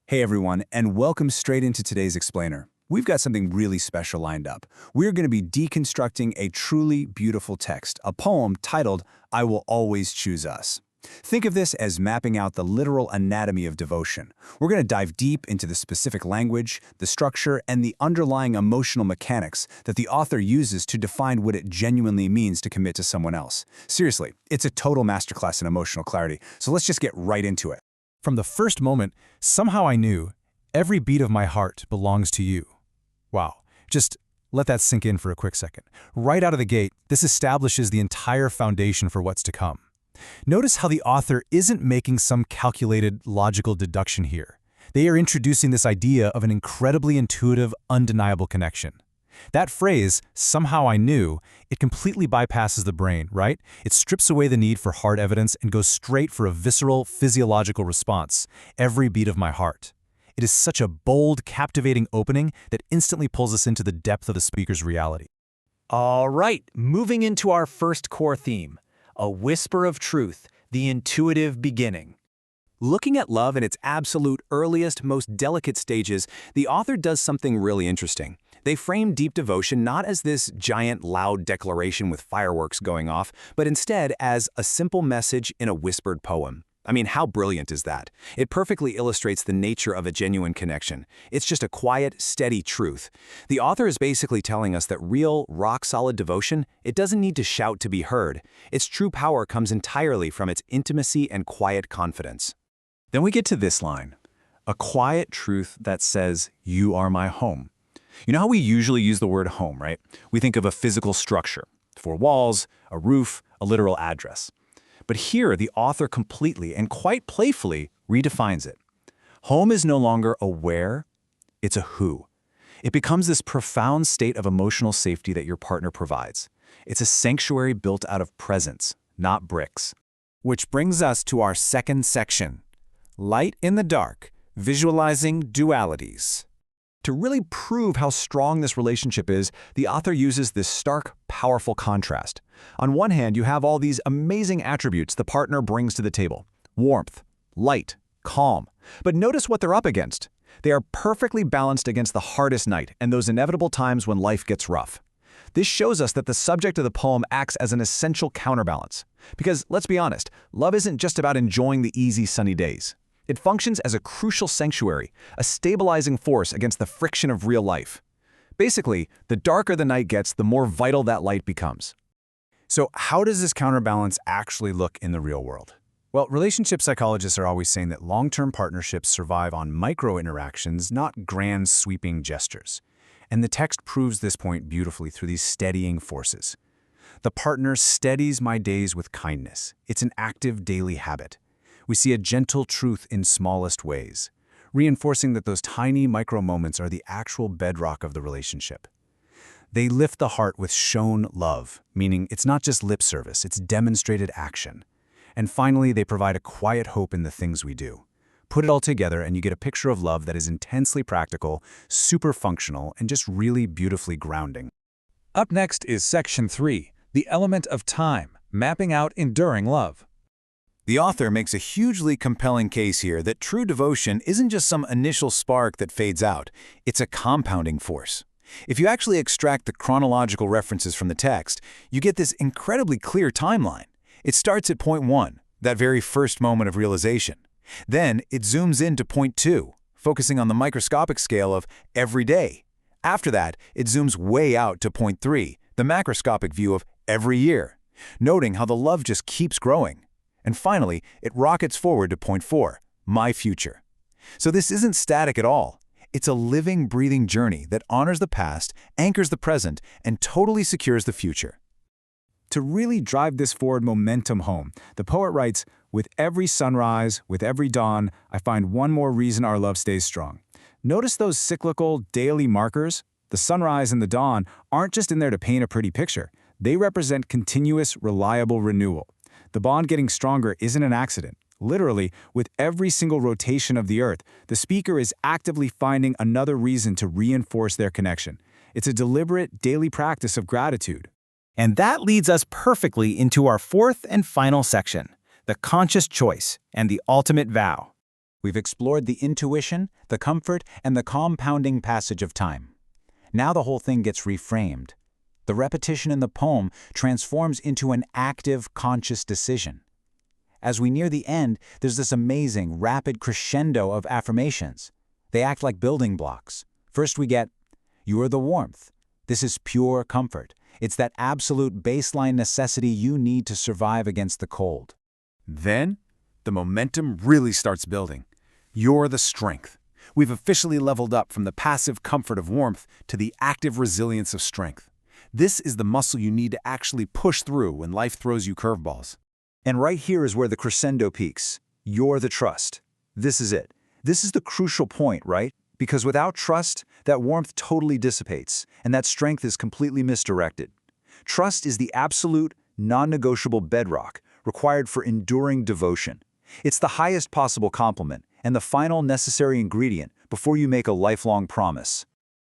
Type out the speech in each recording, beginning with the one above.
Hey everyone, and welcome straight into today's explainer. We've got something really special lined up. We're going to be deconstructing a truly beautiful text, a poem titled, "I Will Always Choose Us." Think of this as mapping out the literal anatomy of devotion. We're going to dive deep into the specific language, the structure, and the underlying emotional mechanics that the author uses to define what it genuinely means to commit to someone else. Seriously, it's a total masterclass in emotional clarity, so let's just get right into it. From the first moment, somehow I knew every beat of my heart belongs to you. Wow, just let that sink in for a quick second. Right out of the gate, this establishes the entire foundation for what's to come. Notice how the author isn't making some calculated, logical deduction here. They are introducing this idea of an incredibly intuitive, undeniable connection. That phrase, "somehow I knew," it completely bypasses the brain, right? It strips away the need for hard evidence and goes straight for a visceral, physiological response, every beat of my heart. It is such a bold, captivating opening that instantly pulls us into the depth of the speaker's reality. All right, moving into our first core theme, a whisper of truth, the intuitive beginning. Looking at love in its absolute earliest, most delicate stages, the author does something really interesting. They frame deep devotion not as this giant, loud declaration with fireworks going off, but instead as a simple message in a whispered poem. I mean, how brilliant is that? It perfectly illustrates the nature of a genuine connection. It's just a quiet, steady truth. The author is basically telling us that real, rock-solid devotion, it doesn't need to shout to be heard. Its true power comes entirely from its intimacy and quiet confidence. Then we get to this line, a quiet truth that says, "You are my home." You know how we usually use the word home, right? We think of a physical structure, four walls, a roof, a literal address. But here, the author completely and quite playfully redefines it. Home is no longer a where, it's a who. It becomes this profound state of emotional safety that your partner provides. It's a sanctuary built out of presence, not bricks. Which brings us to our second section, light in the dark, visualizing dualities. To really prove how strong this relationship is, the author uses this stark, powerful contrast. On one hand, you have all these amazing attributes the partner brings to the table. Warmth, light, calm. But notice what they're up against. They are perfectly balanced against the hardest night and those inevitable times when life gets rough. This shows us that the subject of the poem acts as an essential counterbalance. Because, let's be honest, love isn't just about enjoying the easy, sunny days. It functions as a crucial sanctuary, a stabilizing force against the friction of real life. Basically, the darker the night gets, the more vital that light becomes. So how does this counterbalance actually look in the real world? Well, relationship psychologists are always saying that long-term partnerships survive on micro-interactions, not grand, sweeping gestures. And the text proves this point beautifully through these steadying forces. The partner steadies my days with kindness. It's an active daily habit. We see a gentle truth in smallest ways, reinforcing that those tiny micro-moments are the actual bedrock of the relationship. They lift the heart with shown love, meaning it's not just lip service, it's demonstrated action. And finally, they provide a quiet hope in the things we do. Put it all together and you get a picture of love that is intensely practical, super functional, and just really beautifully grounding. Up next is Section 3, the element of time, mapping out enduring love. The author makes a hugely compelling case here that true devotion isn't just some initial spark that fades out, it's a compounding force. If you actually extract the chronological references from the text, you get this incredibly clear timeline. It starts at point 1, that very first moment of realization. Then it zooms into point 2, focusing on the microscopic scale of every day. After that, it zooms way out to point 3, the macroscopic view of every year, noting how the love just keeps growing. And finally, it rockets forward to point 4, my future. So this isn't static at all. It's a living, breathing journey that honors the past, anchors the present, and totally secures the future. To really drive this forward momentum home, the poet writes, "With every sunrise, with every dawn, I find one more reason our love stays strong." Notice those cyclical, daily markers? The sunrise and the dawn aren't just in there to paint a pretty picture. They represent continuous, reliable renewal. The bond getting stronger isn't an accident. Literally, with every single rotation of the Earth, the speaker is actively finding another reason to reinforce their connection. It's a deliberate, daily practice of gratitude. And that leads us perfectly into our fourth and final section, the conscious choice and the ultimate vow. We've explored the intuition, the comfort, and the compounding passage of time. Now the whole thing gets reframed. The repetition in the poem transforms into an active, conscious decision. As we near the end, there's this amazing, rapid crescendo of affirmations. They act like building blocks. First we get, "You are the warmth." This is pure comfort. It's that absolute baseline necessity you need to survive against the cold. Then, the momentum really starts building. You're the strength. We've officially leveled up from the passive comfort of warmth to the active resilience of strength. This is the muscle you need to actually push through when life throws you curveballs. And right here is where the crescendo peaks. You're the trust. This is it. This is the crucial point, right? Because without trust, that warmth totally dissipates, and that strength is completely misdirected. Trust is the absolute, non-negotiable bedrock required for enduring devotion. It's the highest possible compliment and the final necessary ingredient before you make a lifelong promise.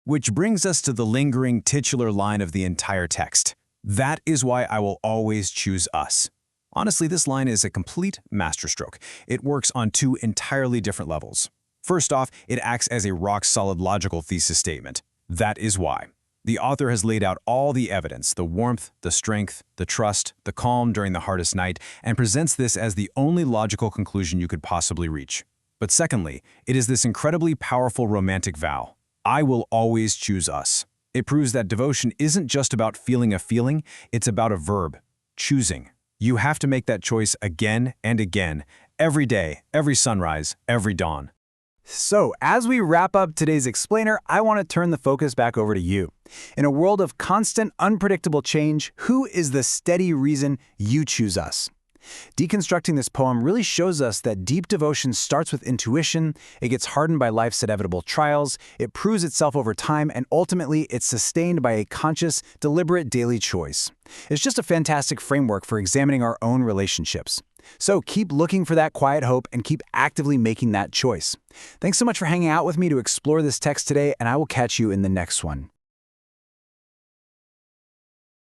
Which brings us to the lingering titular line of the entire text. That is why I will always choose us. Honestly, this line is a complete masterstroke. It works on two entirely different levels. First off, it acts as a rock-solid logical thesis statement. That is why. The author has laid out all the evidence, the warmth, the strength, the trust, the calm during the hardest night, and presents this as the only logical conclusion you could possibly reach. But secondly, it is this incredibly powerful romantic vow. I will always choose us. It proves that devotion isn't just about feeling a feeling, it's about a verb, choosing. You have to make that choice again and again, every day, every sunrise, every dawn. So, as we wrap up today's explainer, I want to turn the focus back over to you. In a world of constant, unpredictable change, who is the steady reason you choose us? Deconstructing this poem really shows us that deep devotion starts with intuition, it gets hardened by life's inevitable trials, it proves itself over time, and ultimately it's sustained by a conscious, deliberate daily choice. It's just a fantastic framework for examining our own relationships. So keep looking for that quiet hope and keep actively making that choice. Thanks so much for hanging out with me to explore this text today, and I will catch you in the next one.